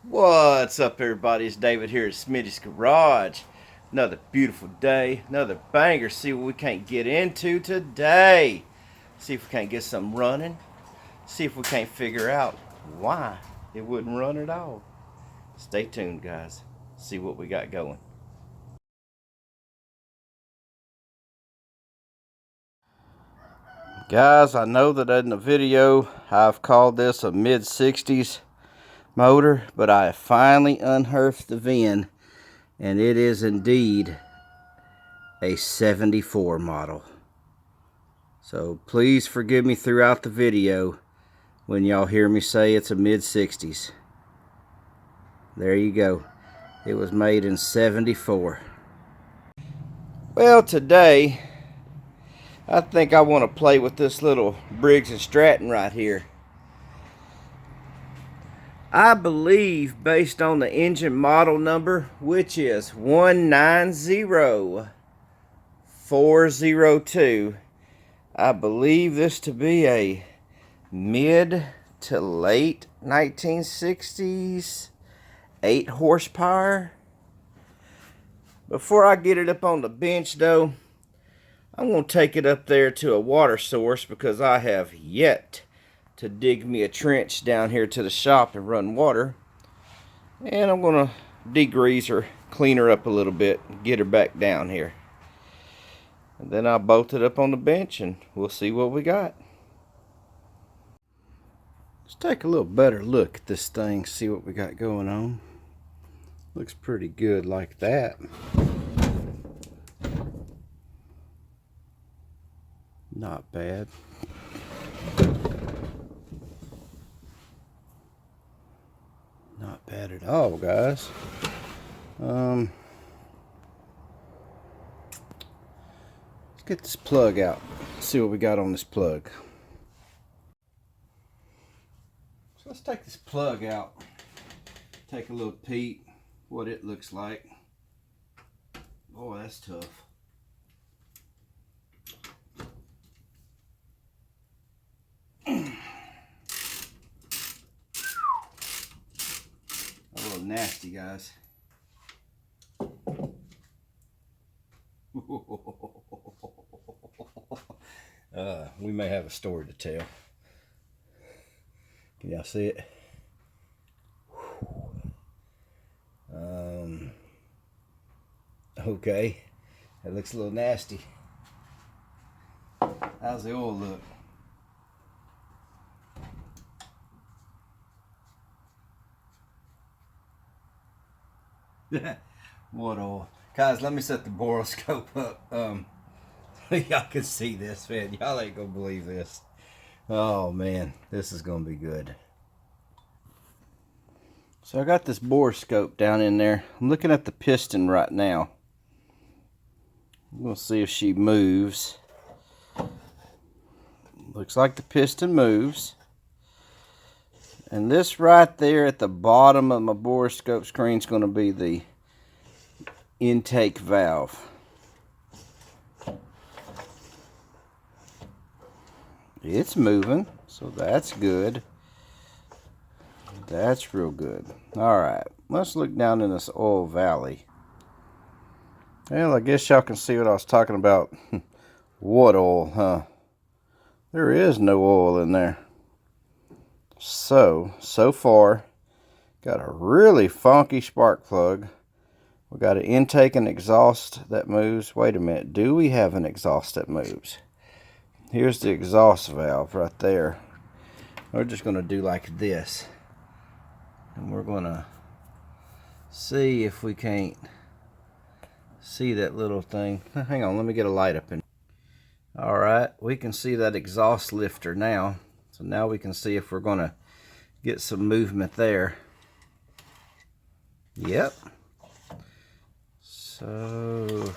What's up, everybody? It's David here at Smitty's Garage. Another beautiful day, another banger. See what we can't get into today. See if we can't get some running. See if we can't figure out why it wouldn't run at all. Stay tuned, guys. See what we got going. Guys, I know that in the video I've called this a mid-60s motor, but I have finally unearthed the VIN, and it is indeed a 74 model. So please forgive me throughout the video when y'all hear me say it's a mid-60s. There you go. It was made in 74. Well, today I think I want to play with this little Briggs and Stratton right here. I believe, based on the engine model number, which is 190402, I believe this to be a mid to late 1960s 8 horsepower. Before I get it up on the bench though, I'm going to take it up there to a water source, because I have yet to dig me a trench down here to the shop and run water. And I'm going to degrease her, clean her up a little bit, and get her back down here. And then I'll bolt it up on the bench and we'll see what we got. Let's take a little better look at this thing, see what we got going on. Looks pretty good like that. Not bad. Not bad at all, guys. Let's get this plug out. See what we got on this plug. So let's take this plug out. Take a little peek what it looks like. Boy, that's tough. A little nasty, guys. We may have a story to tell. Can y'all see it? Okay, that looks a little nasty. How's the oil look? What oil? Guys, let me set the boroscope up. Y'all can see this, man. Y'all ain't gonna believe this. Oh man, this is gonna be good. So I got this boroscope down in there. I'm looking at the piston right now. We'll see if she moves. Looks like the piston moves. And this right there at the bottom of my boroscope screen is going to be the intake valve. It's moving, so that's good. That's real good. Alright, let's look down in this oil valley. Well, I guess y'all can see what I was talking about. What oil, huh? There is no oil in there. So far, got a really funky spark plug. We got an intake and exhaust that moves. Wait a minute, do we have an exhaust that moves? Here's the exhaust valve right there. We're just going to do like this. And we're going to see if we can't see that little thing. Hang on, let me get a light up in. Alright, we can see that exhaust lifter now. So now we can see if we're going to get some movement there. Yep. So,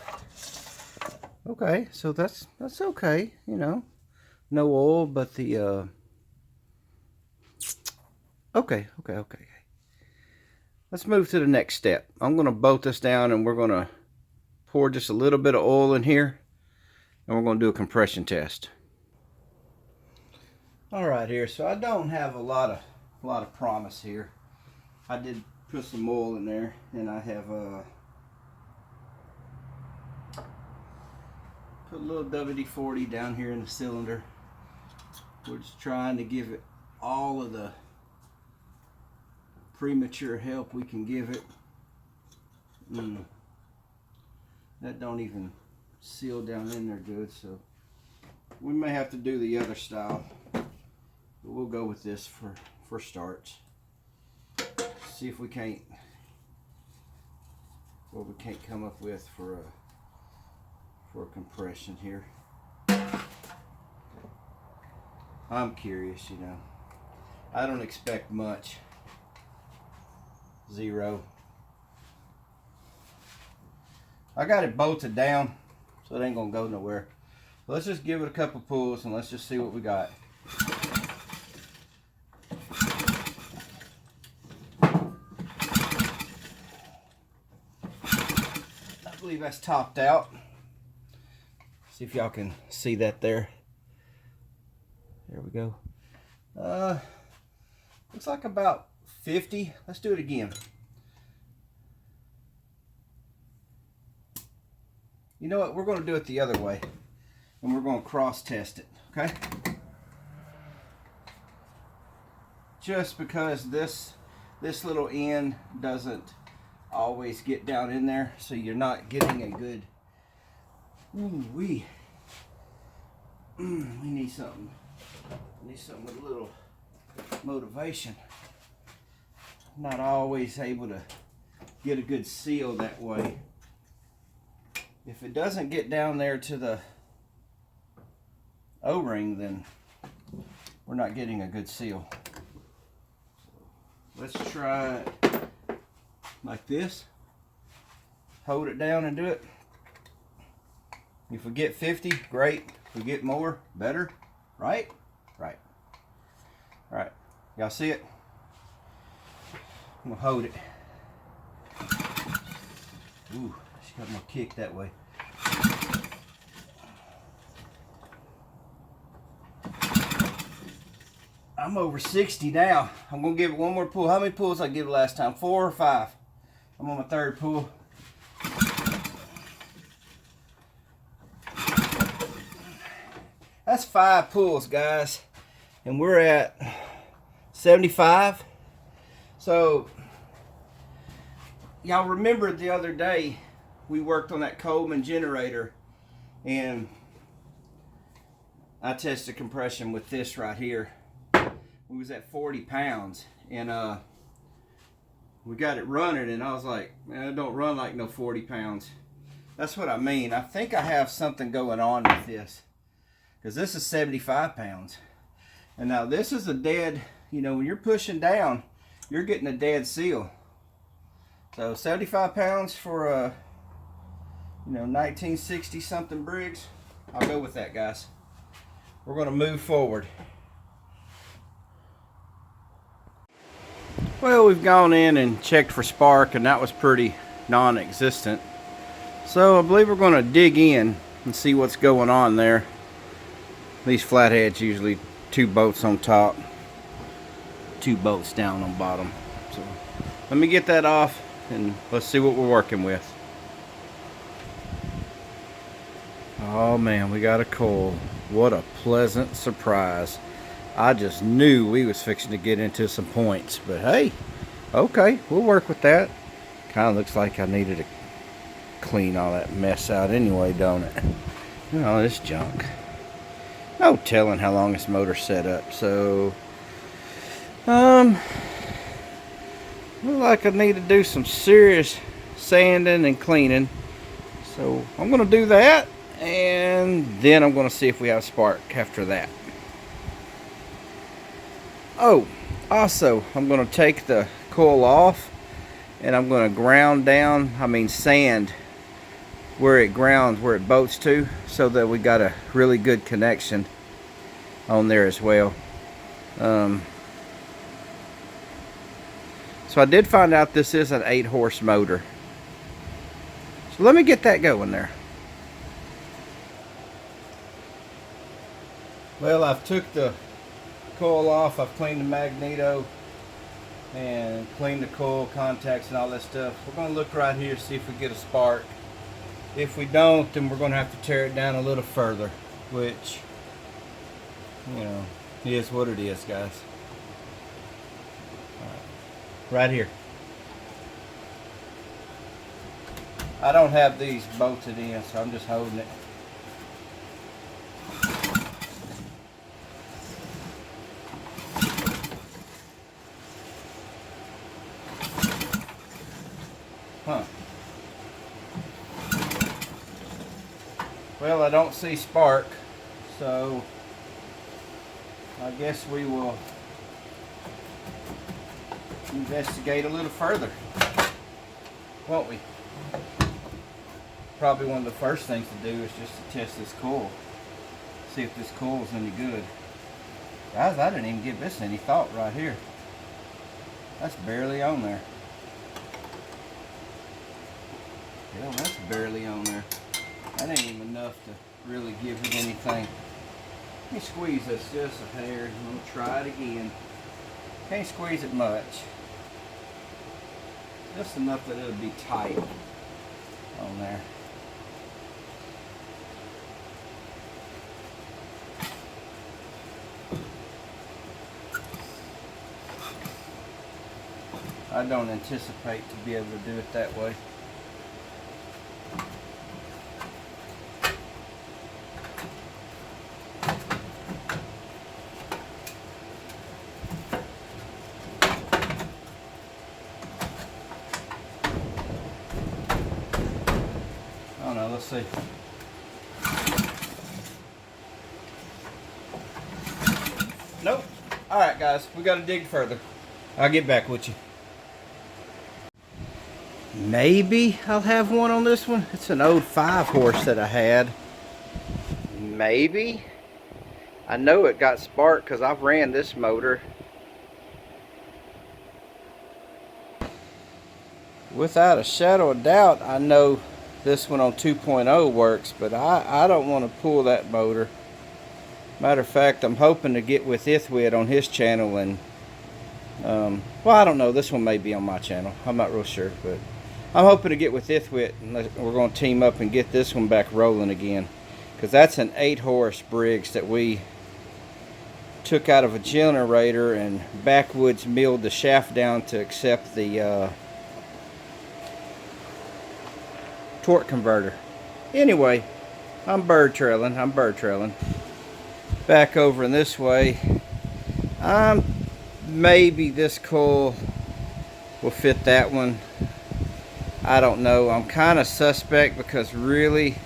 okay, so that's okay, you know. No oil, but the, okay. Let's move to the next step. I'm going to bolt this down and we're going to pour just a little bit of oil in here. And we're going to do a compression test. All right, here. So I don't have a lot of promise here. I did put some oil in there, and I have put a little WD-40 down here in the cylinder. We're just trying to give it all of the premature help we can give it. That don't even seal down in there good, so we may have to do the other style, but we'll go with this for starts. See if we can't, what we can't come up with for compression here. I'm curious, you know. I don't expect much. 0. I got it bolted down, so it ain't gonna go nowhere. Let's just give it a couple pulls and let's just see what we got. I believe that's topped out. See if y'all can see that there. There we go. Looks like about 50. Let's do it again. You know what? We're going to do it the other way. And we're going to cross test it. Okay? Just because this little end doesn't always get down in there, so you're not getting a good... we need something. We need something with a little motivation. Not always able to get a good seal that way. If it doesn't get down there to the O-ring, then we're not getting a good seal. Let's try it like this. Hold it down and do it. If we get 50, great. If we get more, better. Right? Right. All right. Y'all see it? I'm gonna hold it. Ooh, she got my kick that way. I'm over 60 now. I'm gonna give it one more pull. How many pulls I give it last time? 4 or 5? I'm on my 3rd pull. That's 5 pulls, guys, and we're at 75. So y'all remember the other day we worked on that Coleman generator, and I tested compression with this right here. We was at 40 pounds, and we got it running, and I was like, man, it don't run like no 40 pounds. That's what I mean. I think I have something going on with this, because this is 75 pounds. And now this is a dead, you know, when you're pushing down, you're getting a dead seal. So 75 pounds for a, you know, 1960 something Briggs. I'll go with that, guys. We're going to move forward. Well, we've gone in and checked for spark, and that was pretty non-existent. So I believe we're going to dig in and see what's going on there. These flatheads usually 2 bolts on top, 2 bolts down on bottom. So let me get that off and let's see what we're working with. Oh man, we got a coil. What a pleasant surprise. I just knew we was fixing to get into some points, but hey, okay, we'll work with that. Kind of looks like I needed to clean all that mess out anyway, don't it? You know, this junk. No telling how long this motor's set up, so look like I need to do some serious sanding and cleaning. So I'm gonna do that, and then I'm gonna see if we have spark after that. Oh, also, I'm going to take the coil off, and I'm going to ground down, sand where it grounds, where it bolts to, so that we got a really good connection on there as well. So I did find out this is an 8-horse motor. So let me get that going there. Well, I've took the coil off, I've cleaned the magneto, and clean the coil contacts and all that stuff. We're going to look right here, see if we get a spark. If we don't, then we're going to have to tear it down a little further, which, you know, is what it is, guys. Right here. I don't have these bolted in, so I'm just holding it. Huh. Well, I don't see spark, so I guess we will investigate a little further, won't we? Probably one of the first things to do is just to test this coil, see if this coil is any good. Guys, I didn't even give this any thought right here. That's barely on there. Hell, that's barely on there. That ain't even enough to really give it anything. Let me squeeze this just a hair and we'll try it again. Can't squeeze it much. Just enough that it'll be tight on there. I don't anticipate to be able to do it that way. I don't know, let's see. Nope. Alright guys, we gotta dig further. I'll get back with you. Maybe I'll have one on this one. It's an old 5-horse that I had. Maybe. I know it got sparked because I've ran this motor. Without a shadow of doubt, I know this one on 2.0 works, but I don't want to pull that motor. Matter of fact, I'm hoping to get with Ithwit on his channel and well, I don't know, this one may be on my channel, I'm not real sure, but I'm hoping to get with Ithwit and we're going to team up and get this one back rolling again, because that's an 8-horse Briggs that we took out of a generator and backwoods milled the shaft down to accept the torque converter. Anyway, I'm bird trailing. Back over in this way. Maybe this coil will fit that one. I don't know. I'm kind of suspect because really,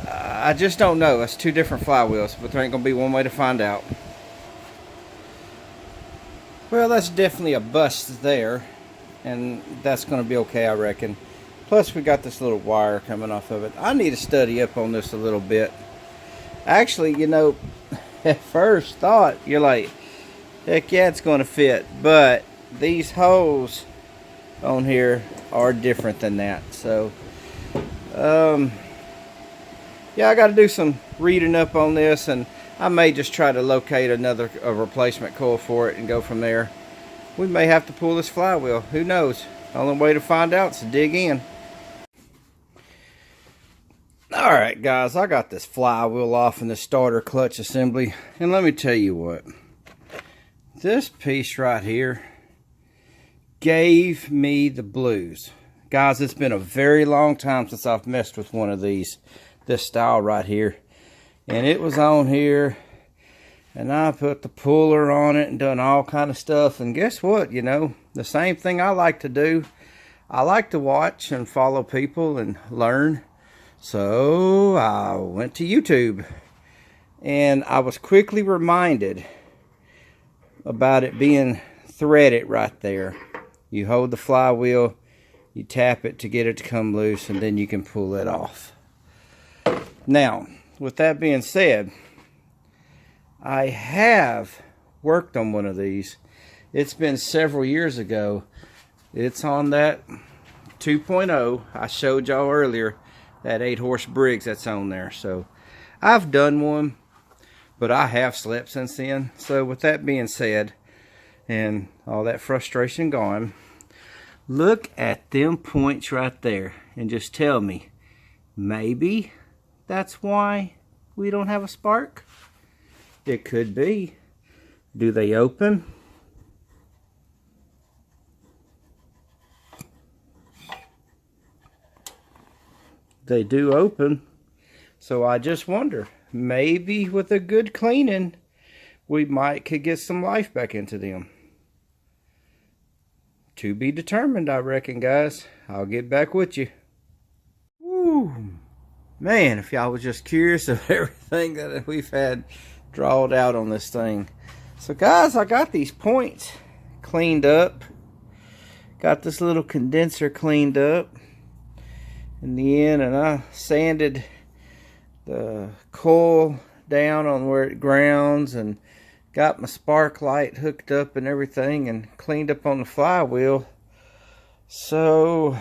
I just don't know. It's two different flywheels, but there ain't gonna be one way to find out. Well, that's definitely a bust there, and that's gonna be okay, I reckon. Plus, we got this little wire coming off of it. I need to study up on this a little bit. Actually, you know, at first thought, you're like, heck yeah, it's going to fit. But these holes on here are different than that. So, yeah, I got to do some reading up on this. And I may just try to locate a replacement coil for it and go from there. We may have to pull this flywheel. Who knows? The only way to find out is to dig in. Alright guys, I got this flywheel off in the starter clutch assembly, and let me tell you what, this piece right here gave me the blues. Guys, it's been a very long time since I've messed with one of these, this style right here, and it was on here, and I put the puller on it and done all kind of stuff, and guess what, you know, the same thing I like to do. I like to watch and follow people and learn. So I went to YouTube and I was quickly reminded about it being threaded right there. You hold the flywheel, you tap it to get it to come loose, and then you can pull it off. Now, with that being said, I have worked on one of these. It's been several years ago. It's on that 2.0 I showed y'all earlier. That 8-horse Briggs that's on there. So I've done one, but I have slept since then. So with that being said, and all that frustration gone. Look at them points right there and just tell me, maybe that's why we don't have a spark? It could be. Do they open? They do open. So I just wonder, maybe with a good cleaning, we could get some life back into them. To be determined, I reckon, guys. I'll get back with you. Woo! Man, if y'all was just curious of everything that we've had drawed out on this thing. So, guys, I got these points cleaned up. Got this little condenser cleaned up in the end, and I sanded the coil down on where it grounds and got my spark light hooked up and everything and cleaned up on the flywheel. So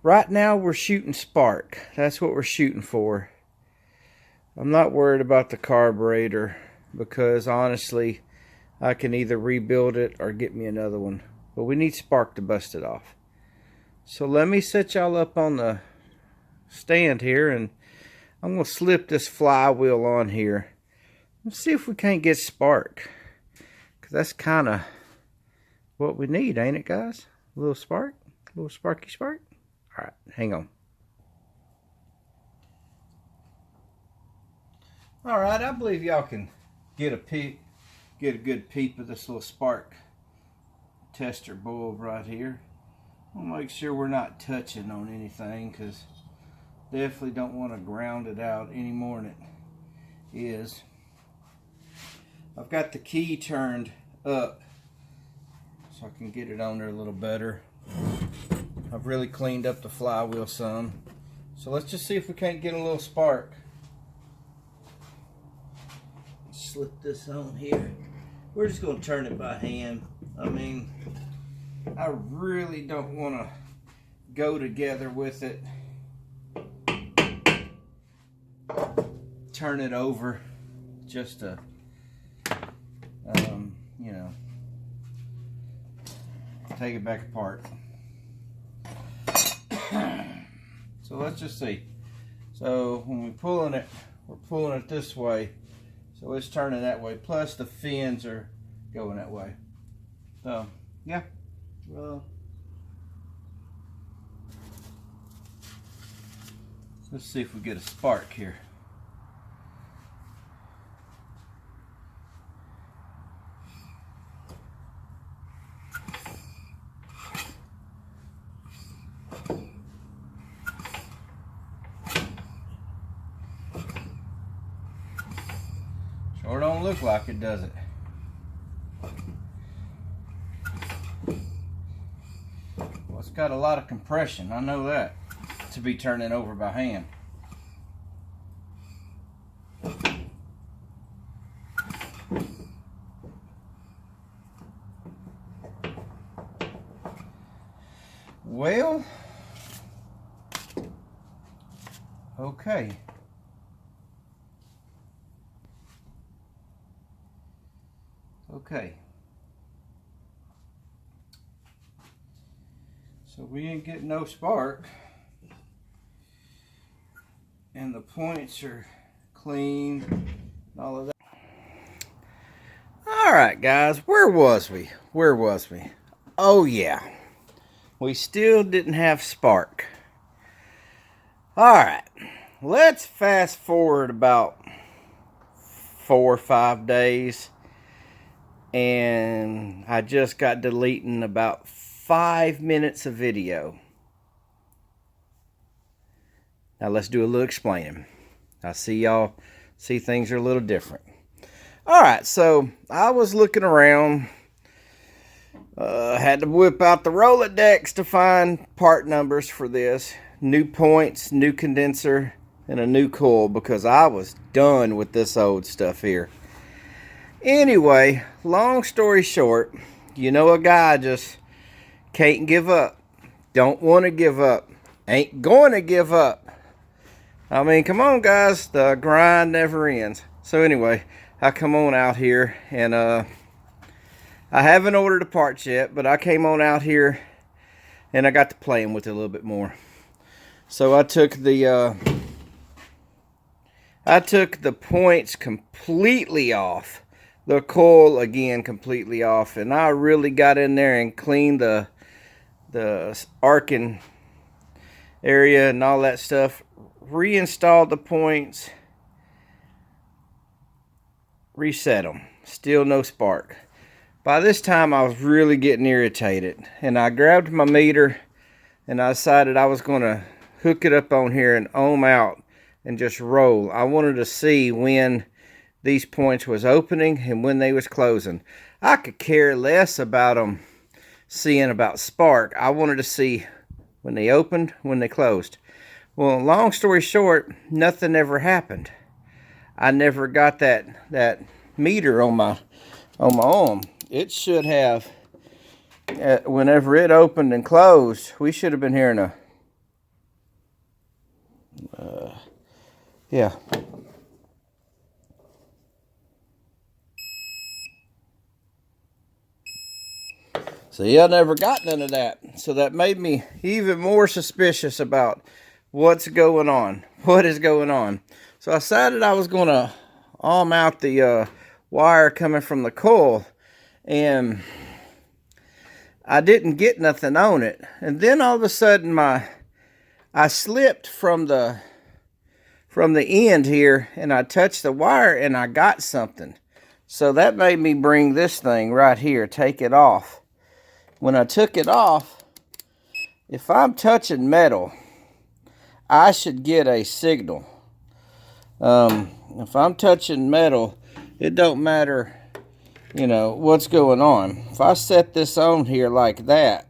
right now we're shooting spark. That's what we're shooting for. I'm not worried about the carburetor because honestly I can either rebuild it or get me another one. But we need spark to bust it off. So let me set y'all up on the stand here and I'm going to slip this flywheel on here. Let's see if we can't get spark. Because that's kind of what we need, ain't it, guys? A little spark? A little sparky spark? Alright, hang on. Alright, I believe y'all can get a good peep of this little spark tester bulb right here. I'll make sure we're not touching on anything because definitely don't want to ground it out any more than it is. I've got the key turned up so I can get it on there a little better. I've really cleaned up the flywheel some. So let's just see if we can't get a little spark. Slip this on here. We're just going to turn it by hand. I mean, I really don't want to go together with it. Turn it over just to you know, take it back apart. So let's just see. So when we're pulling it, we're pulling it this way, so it's turning that way, plus the fins are going that way. So yeah, well, let's see if we get a spark here. Sure don't look like it, does it? Well, it's got a lot of compression, I know that, to be turning over by hand. Well, okay. Okay. So we ain't getting no spark. And the points are clean and all of that. Alright guys, where was we? Where was we? Oh yeah. We still didn't have spark. Alright. Let's fast forward about 4 or 5 days. And I just got deleting about 5 minutes of video. Now let's do a little explaining. I see y'all see things are a little different. Alright, so I was looking around. Had to whip out the Rolodex to find part numbers for this. New points, new condenser, and a new coil because I was done with this old stuff here. Anyway, long story short, you know a guy just can't give up. Don't want to give up. Ain't going to give up. I mean, come on guys, the grind never ends. So anyway, I come on out here, and I haven't ordered the parts yet, but I came on out here and I got to playing with it a little bit more. So I took the points completely off, the coil again completely off, and I really got in there and cleaned the arcing area and all that stuff. Reinstalled the points, reset them, still no spark. By this time I was really getting irritated, and I grabbed my meter and I decided I was going to hook it up on here and ohm out and just roll. I wanted to see when these points was opening and when they was closing. I could care less about them seeing about spark. I wanted to see when they opened, when they closed. Well, long story short, nothing ever happened. I never got that meter on my arm. It should have, whenever it opened and closed, we should have been hearing a, yeah. See, I never got none of that. So that made me even more suspicious about what's going on. What is going on? So I decided I was going to arm out the wire coming from the coil, and I didn't get nothing on it. And then all of a sudden I slipped from the end here, and I touched the wire and I got something. So that made me bring this thing right here, take it off. When I took it off, if I'm touching metal, I should get a signal. If I'm touching metal, it don't matter, you know, what's going on. If I set this on here like that,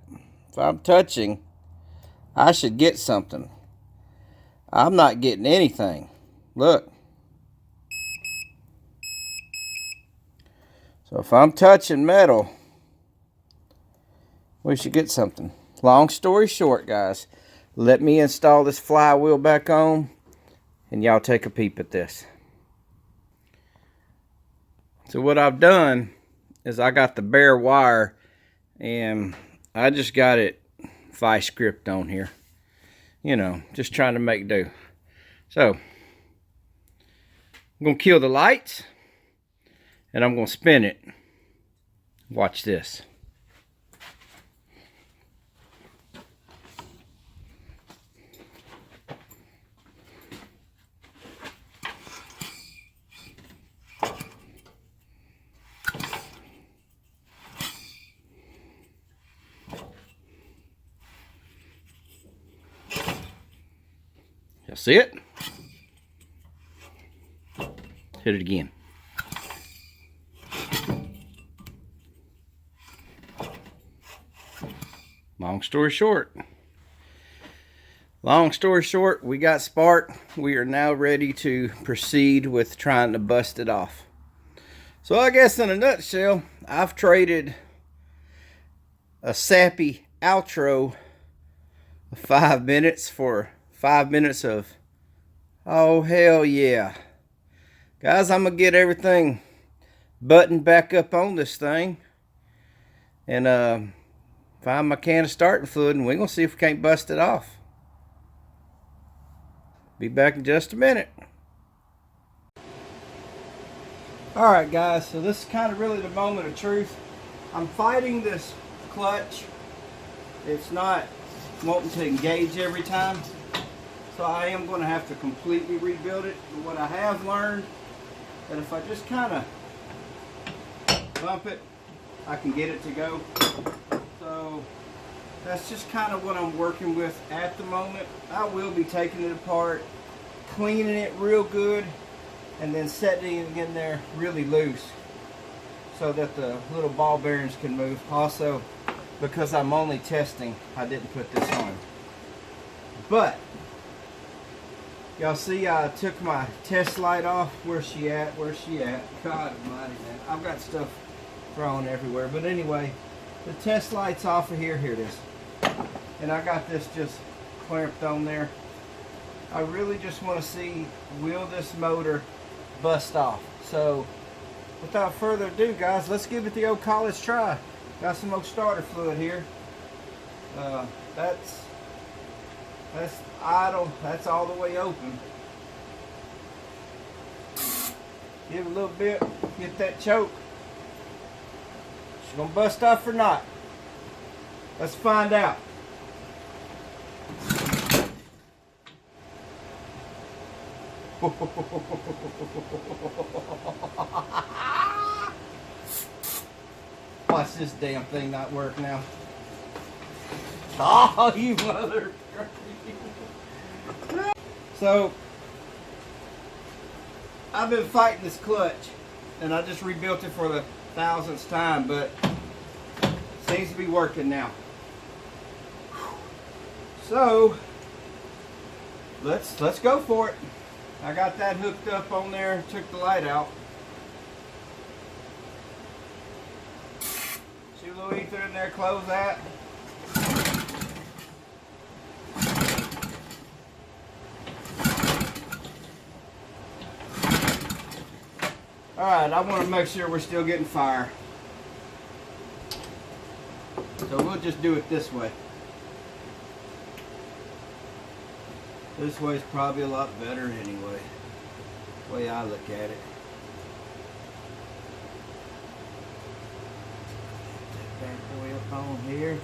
if I'm touching, I should get something. I'm not getting anything. Look. So if I'm touching metal, we should get something. Long story short, guys, let me install this flywheel back on, and y'all take a peep at this. So what I've done is I got the bare wire, and I just got it vice gripped on here. You know, just trying to make do. So I'm going to kill the lights, and I'm going to spin it. Watch this. Y'all see it? Hit it again. Long story short, we got spark. We are now ready to proceed with trying to bust it off. So I guess in a nutshell, I've traded a sappy outro of 5 minutes for 5 minutes of, oh hell yeah. Guys, I'm gonna get everything buttoned back up on this thing and find my can of starting fluid, and we're gonna see if we can't bust it off. Be back in just a minute. Alright guys, so this is kind of really the moment of truth. I'm fighting this clutch. It's not wanting to engage every time. So I am going to have to completely rebuild it. And what I have learned, that if I just kind of bump it, I can get it to go. So that's just kind of what I'm working with at the moment. I will be taking it apart, cleaning it real good, and then setting it in there really loose so that the little ball bearings can move. Also, because I'm only testing, I didn't put this on. But y'all see I took my test light off. Where's she at? Where's she at? God almighty, man. I've got stuff thrown everywhere. But anyway, the test light's off of here. Here it is. And I got this just clamped on there. I really just want to see, will this motor bust off? So without further ado, guys, let's give it the old college try. Got some old starter fluid here. That's idle. That's all the way open. Give it a little bit, get that choke. She's gonna bust off or not? Let's find out. Watch this damn thing not work now. Oh, you mother. So, I've been fighting this clutch, and I just rebuilt it for the 1000th time, but it seems to be working now. So, let's go for it. I got that hooked up on there, took the light out. See a little ether in there, close that. Alright, I want to make sure we're still getting fire. So we'll just do it this way. This way is probably a lot better anyway, the way I look at it. Get that bad boy up on here.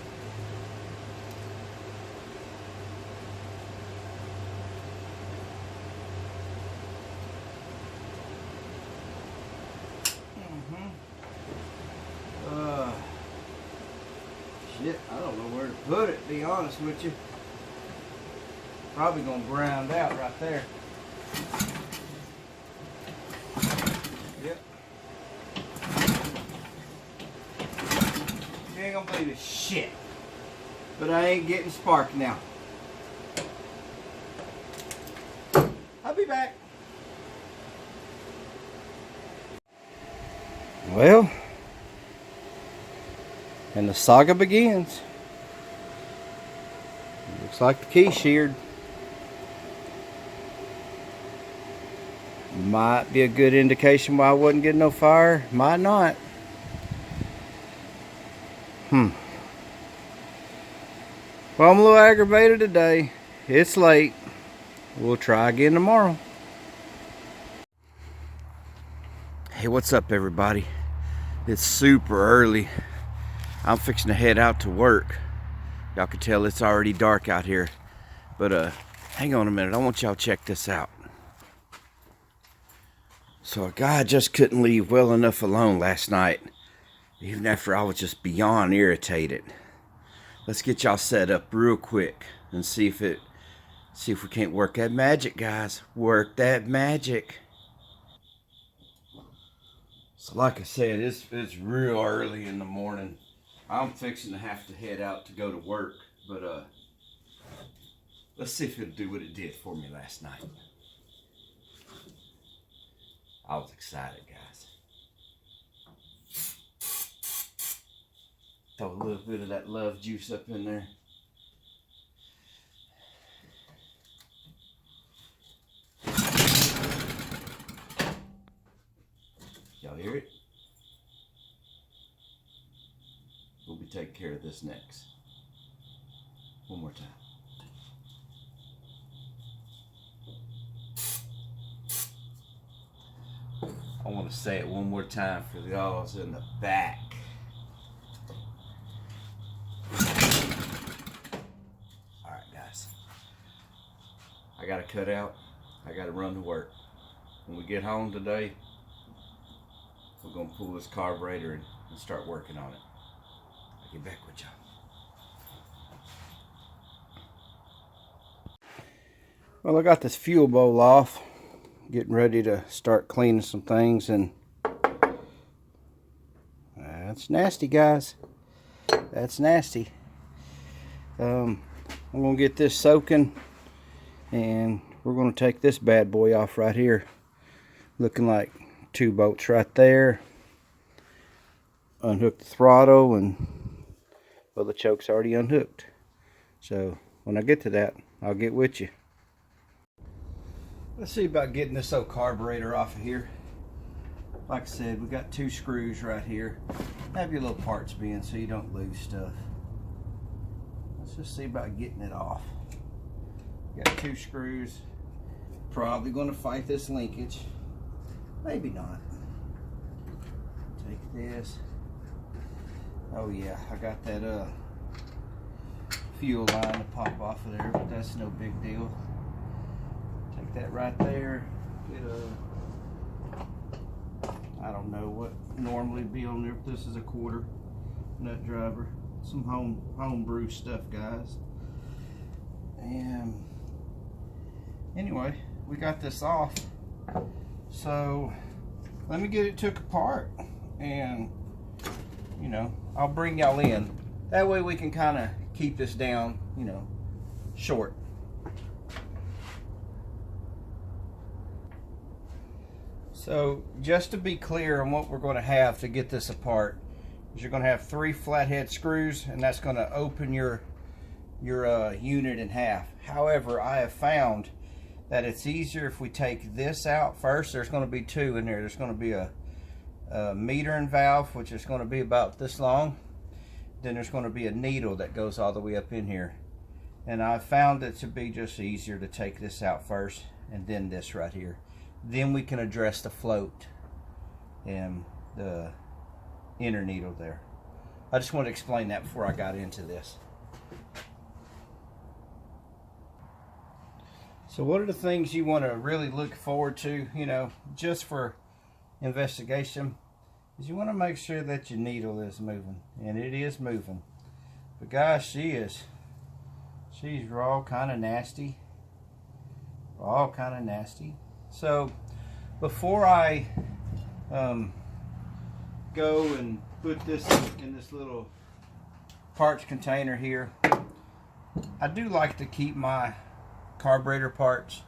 Shit, I don't know where to put it, to be honest with you. Probably gonna ground out right there. Yep. You ain't gonna believe this shit. But I ain't getting spark now. I'll be back. Well, and the saga begins. Looks like the key sheared. Might be a good indication why I wasn't getting no fire. Might not. Well, I'm a little aggravated today. It's late. We'll try again tomorrow. Hey, what's up, everybody? It's super early. I'm fixing to head out to work. Y'all can tell it's already dark out here. But hang on a minute. I want y'all to check this out. So a guy just couldn't leave well enough alone last night, even after I was just beyond irritated. Let's get y'all set up real quick and see if we can't work that magic, guys. Work that magic. So like I said, it's real early in the morning. I'm fixing to have to head out to go to work, but let's see if it'll do what it did for me last night. I was excited, guys. Throw a little bit of that love juice up in there. Y'all hear it? We'll be taking care of this next. One more time. I want to say it one more time for y'all in the back. Alright, guys. I got to cut out. I got to run to work. When we get home today, we're going to pull this carburetor and start working on it. I'll get back with y'all. Well, I got this fuel bowl off. Getting ready to start cleaning some things, and that's nasty, guys. That's nasty. I'm gonna get this soaking, and we're gonna take this bad boy off right here. Looking like 2 bolts right there. Unhook the throttle, and well, the choke's already unhooked. So when I get to that, I'll get with you. Let's see about getting this old carburetor off of here. like I said, we got 2 screws right here. Have your little parts bin so you don't lose stuff. Let's just see about getting it off. Got 2 screws. Probably going to fight this linkage. Maybe not. Take this. Oh yeah, I got that fuel line to pop off of there, but that's no big deal. Take that right there. Get I don't know what normally be on there, but this is a 1/4 nut driver. Some homebrew stuff, guys. And anyway, we got this off. So let me get it took apart, and you know, I'll bring y'all in. That way we can kind of keep this down, you know, short. So just to be clear on what we're going to have to get this apart, is you're going to have 3 flathead screws, and that's going to open your unit in half. However, I have found that it's easier if we take this out first. There's going to be 2 in there. There's going to be a metering valve, which is going to be about this long. Then there's going to be a needle that goes all the way up in here. And I found it to be just easier to take this out first, and then this right here. Then we can address the float and the inner needle there. I just wanted to explain that before I got into this. So what are the things you want to really look forward to, you know, just for investigation, is you want to make sure that your needle is moving, and it is moving. But guys, she's raw, kind of nasty. So before I go and put this in this little parts container here, I do like to keep my carburetor parts.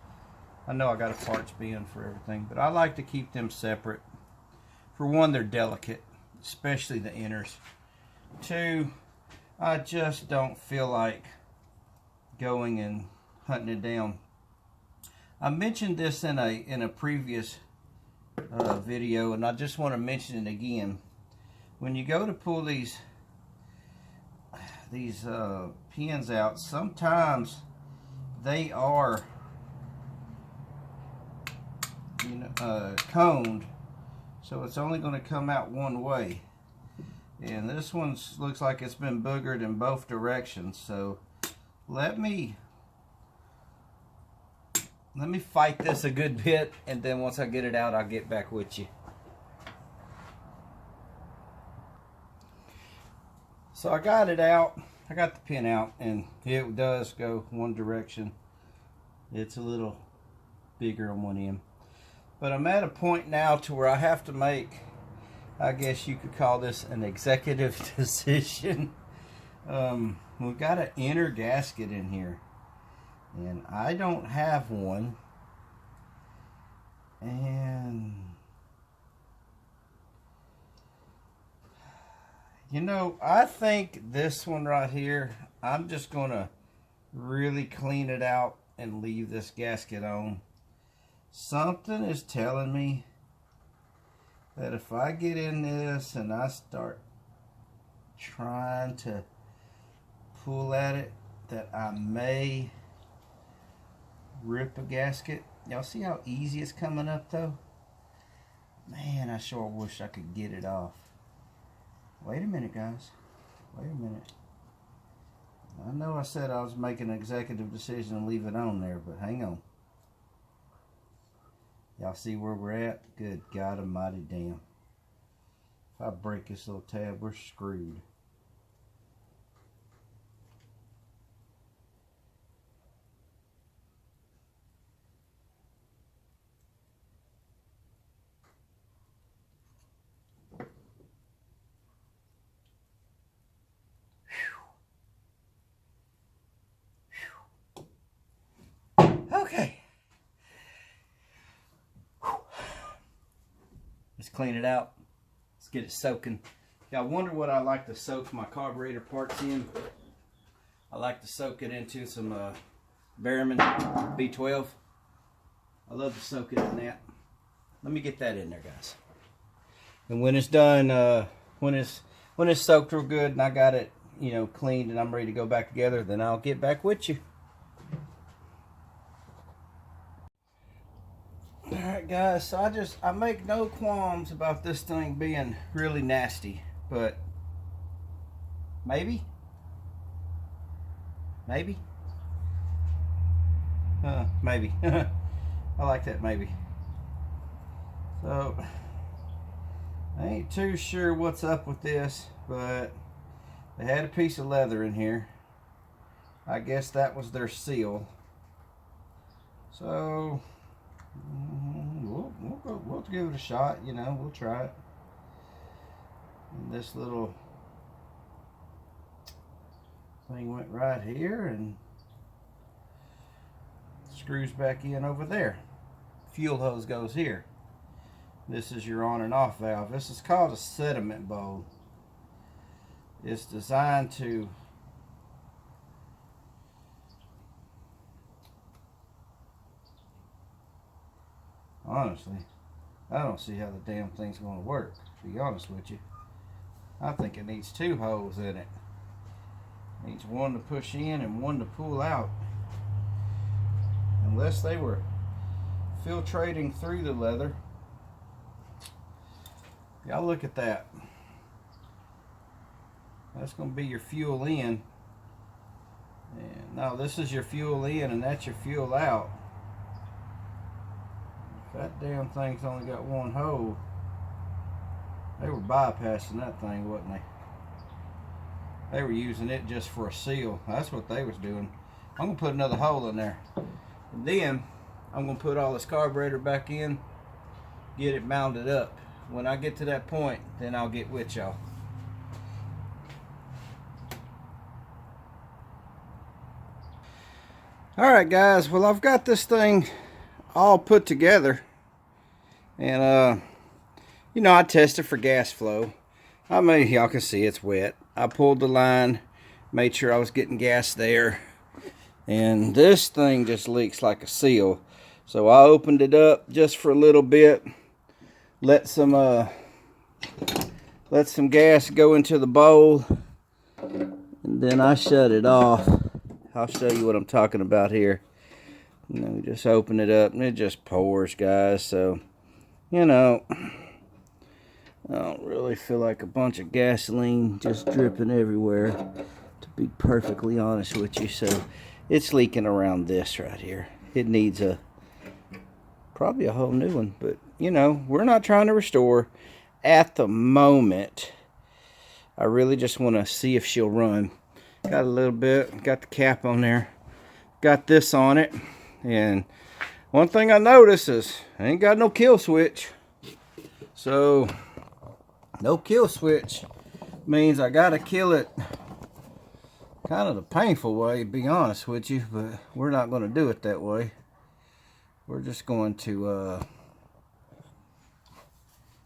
I know I got a parts bin for everything, but I like to keep them separate. For one, they're delicate, especially the inners. 2, I just don't feel like going and hunting it down. I mentioned this in a previous video, and I just want to mention it again. When you go to pull these pins out, sometimes they are, you know, coned, so it's only going to come out one way. And this one looks like it's been boogered in both directions. So let me fight this a good bit, and then once I get it out, I'll get back with you. So I got it out. I got the pin out, and it does go one direction. It's a little bigger on one end. But I'm at a point now to where I have to make, I guess you could call this an executive decision. We've got an inner gasket in here, and I don't have one. And you know, I think this one right here, I'm just gonna really clean it out and leave this gasket on. Something is telling me that if I get in this and I start trying to pull at it, that I may rip a gasket. Y'all see how easy it's coming up though? Man, I sure wish I could get it off. Wait a minute, guys. Wait a minute. I know I said I was making an executive decision to leave it on there, but hang on. Y'all see where we're at? Good God almighty damn. If I break this little tab, we're screwed. Okay. Let's clean it out. Let's get it soaking. Y'all wonder what I like to soak my carburetor parts in? I like to soak it into some Behrman B12. I love to soak it in that. Let me get that in there, guys. And when it's done, when it's soaked real good and I got it, you know, cleaned and I'm ready to go back together, then I'll get back with you. Alright guys, so I make no qualms about this thing being really nasty, but maybe maybe I like that maybe. So I ain't too sure what's up with this, but they had a piece of leather in here. I guess that was their seal. So we'll give it a shot, you know, we'll try it. And this little thing went right here and screws back in over there. Fuel hose goes here. This is your on and off valve. This is called a sediment bowl. It's designed to honestly, I don't see how the damn thing's going to work, to be honest with you. I think it needs two holes in it. It needs one to push in and one to pull out. Unless they were filtrating through the leather. Y'all look at that. That's going to be your fuel in. And no, this is your fuel in and that's your fuel out. If that damn thing's only got one hole, they were bypassing that thing, wasn't they? They were using it just for a seal. That's what they was doing. I'm going to put another hole in there. And then I'm going to put all this carburetor back in, get it mounted up. When I get to that point, then I'll get with y'all. Alright guys, well I've got this thing all put together. And you know, I tested for gas flow. I mean, y'all can see it's wet. I pulled the line, made sure I was getting gas there. And this thing just leaks like a seal. So I opened it up just for a little bit. Let some gas go into the bowl. And then I shut it off. I'll show you what I'm talking about here. You know, just open it up and it just pours, guys. So, you know, I don't really feel like a bunch of gasoline just dripping everywhere, to be perfectly honest with you. So it's leaking around this right here. It needs probably a whole new one, but you know, we're not trying to restore at the moment. I really just want to see if she'll run. Got a little bit, got the cap on there, got this on it, and one thing I noticed is I ain't got no kill switch. So no kill switch means I gotta kill it kind of the painful way, to be honest with you, but we're not going to do it that way. We're just going to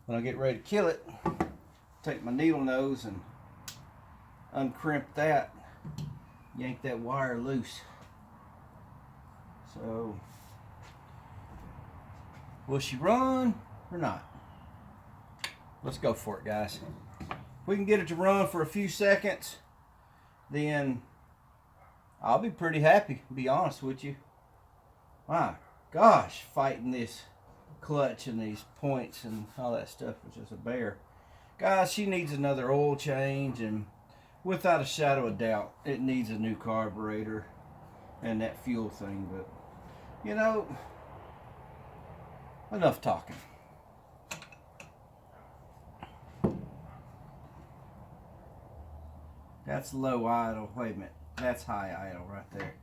when I get ready to kill it, take my needle nose and uncrimp that, yank that wire loose. So will she run or not? Let's go for it, guys. We can get it to run for a few seconds, then I'll be pretty happy, to be honest with you. My gosh, fighting this clutch and these points and all that stuff was just a bear. Guys, she needs another oil change, and without a shadow of doubt, it needs a new carburetor and that fuel thing. But, you know, enough talking. That's low idle. Wait a minute. That's high idle right there.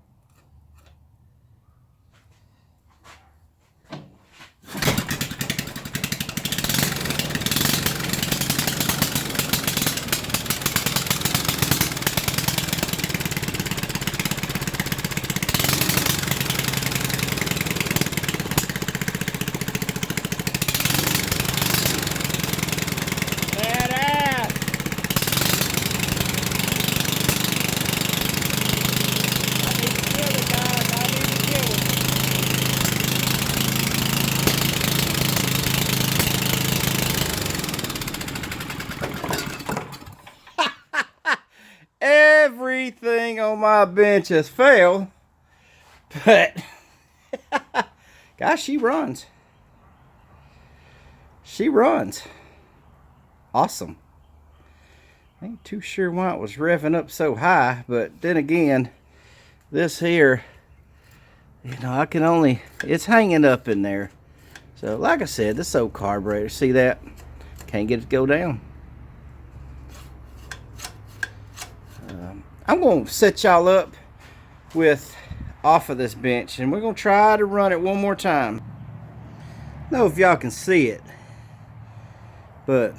everything on my bench has failed, but gosh, she runs. She runs. Awesome. Ain't too sure why it was revving up so high, but then again, this here, you know, I can only, it's hanging up in there. So like I said, this old carburetor, see that? Can't get it to go down. I'm going to set y'all up with off of this bench, and we're going to try to run it one more time. I don't know if y'all can see it, but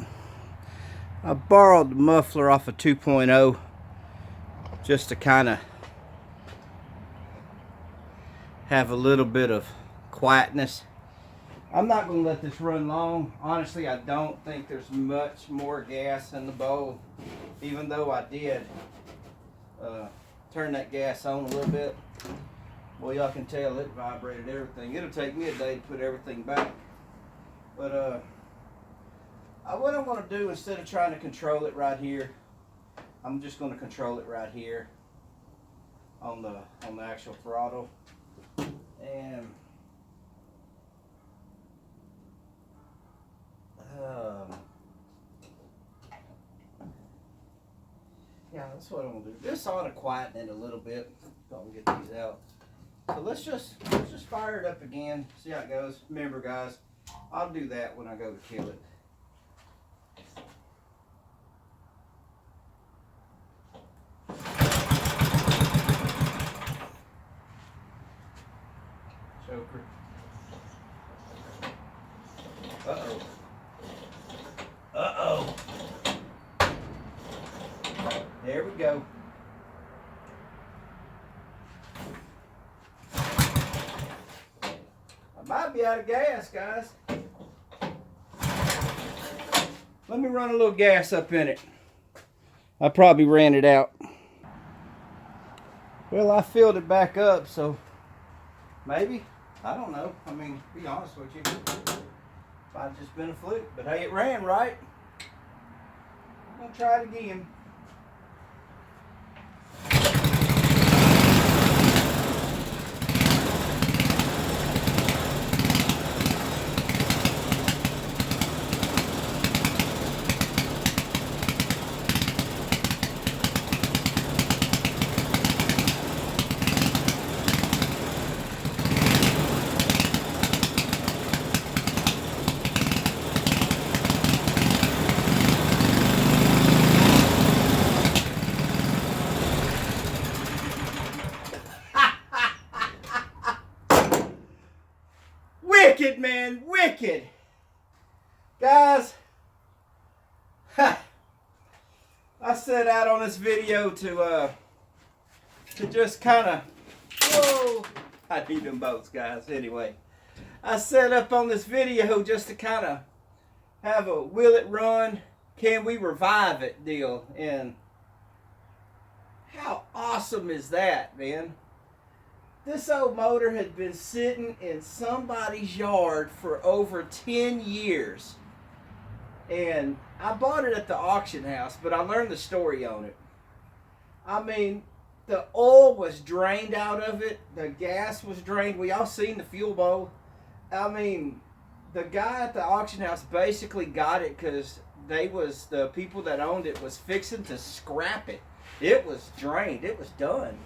I borrowed the muffler off of 2.0 just to kind of have a little bit of quietness. I'm not going to let this run long. Honestly, I don't think there's much more gas in the bowl, even though I did turn that gas on a little bit. Well, y'all can tell it vibrated everything. It'll take me a day to put everything back. But what I'm going to do, instead of trying to control it right here, I'm just going to control it right here on the actual throttle. And yeah, that's what I'm gonna do. This ought to quieten it a little bit. Don't get these out. So let's just fire it up again. See how it goes. Remember, guys, I'll do that when I go to kill it. Choker. Uh-oh. Uh-oh. There we go. I might be out of gas, guys. Let me run a little gas up in it. I probably ran it out. Well, I filled it back up, so maybe. I don't know. I mean, to be honest with you, it might have just been a fluke. But hey, it ran right. I'm going to try it again. Wicked, man, wicked. Guys, I set out on this video to just kind of, whoa, I need them boats, guys. Anyway, I set up on this video just to kind of have a will it run, can we revive it deal. And how awesome is that, man? This old motor had been sitting in somebody's yard for over 10 years. And I bought it at the auction house, but I learned the story on it. I mean, the oil was drained out of it. The gas was drained. We all seen the fuel bowl. I mean, the guy at the auction house basically got it because the people that owned it was fixing to scrap it. It was drained. It was done.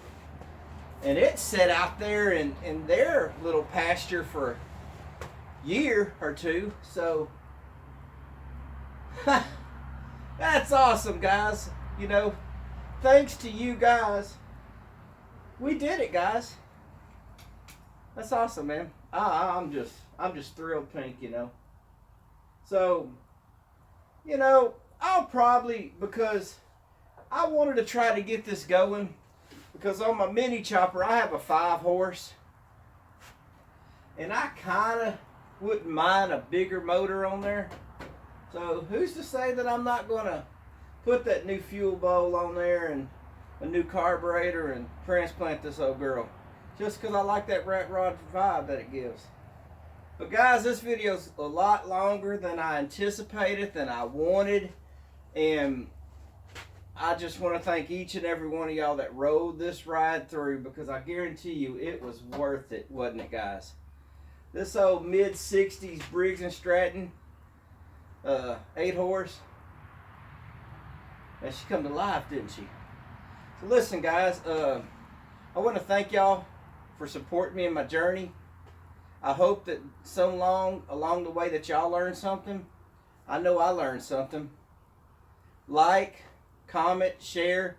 And it sat out there in their little pasture for a year or two. So, that's awesome, guys. You know, thanks to you guys, we did it, guys. That's awesome, man. I'm just thrilled pink, you know. So, you know, I'll probably, because I wanted to try to get this going, because on my mini chopper I have a 5-horse, and I kind of wouldn't mind a bigger motor on there. So who's to say that I'm not going to put that new fuel bowl on there and a new carburetor and transplant this old girl, just because I like that rat rod vibe that it gives. But guys, this video's a lot longer than I anticipated, than I wanted, and I just want to thank each and every one of y'all that rode this ride through, because I guarantee you it was worth it, wasn't it, guys? This old mid-60s Briggs and Stratton 8 horse, and she come to life, didn't she? So listen, guys, I want to thank y'all for supporting me in my journey. I hope that so long along the way that y'all learned something. I know I learned something. Like, comment, share.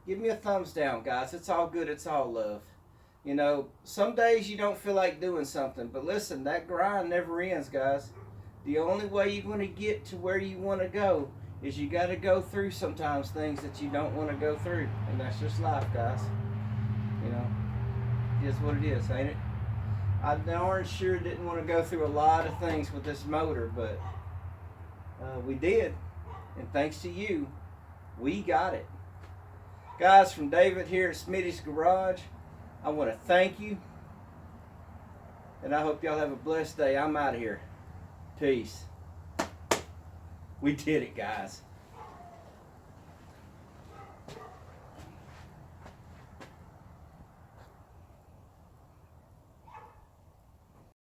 Give me a thumbs down, guys. It's all good. It's all love. You know, some days you don't feel like doing something, but listen, that grind never ends, guys. The only way you're going to get to where you want to go is you got to go through sometimes things that you don't want to go through, and that's just life, guys. You know, it is what it is, ain't it? I darn sure didn't want to go through a lot of things with this motor, but we did, and thanks to you, we got it. Guys, from David here at Smitty's Garage, I want to thank you, and I hope y'all have a blessed day. I'm out of here. Peace. We did it, guys.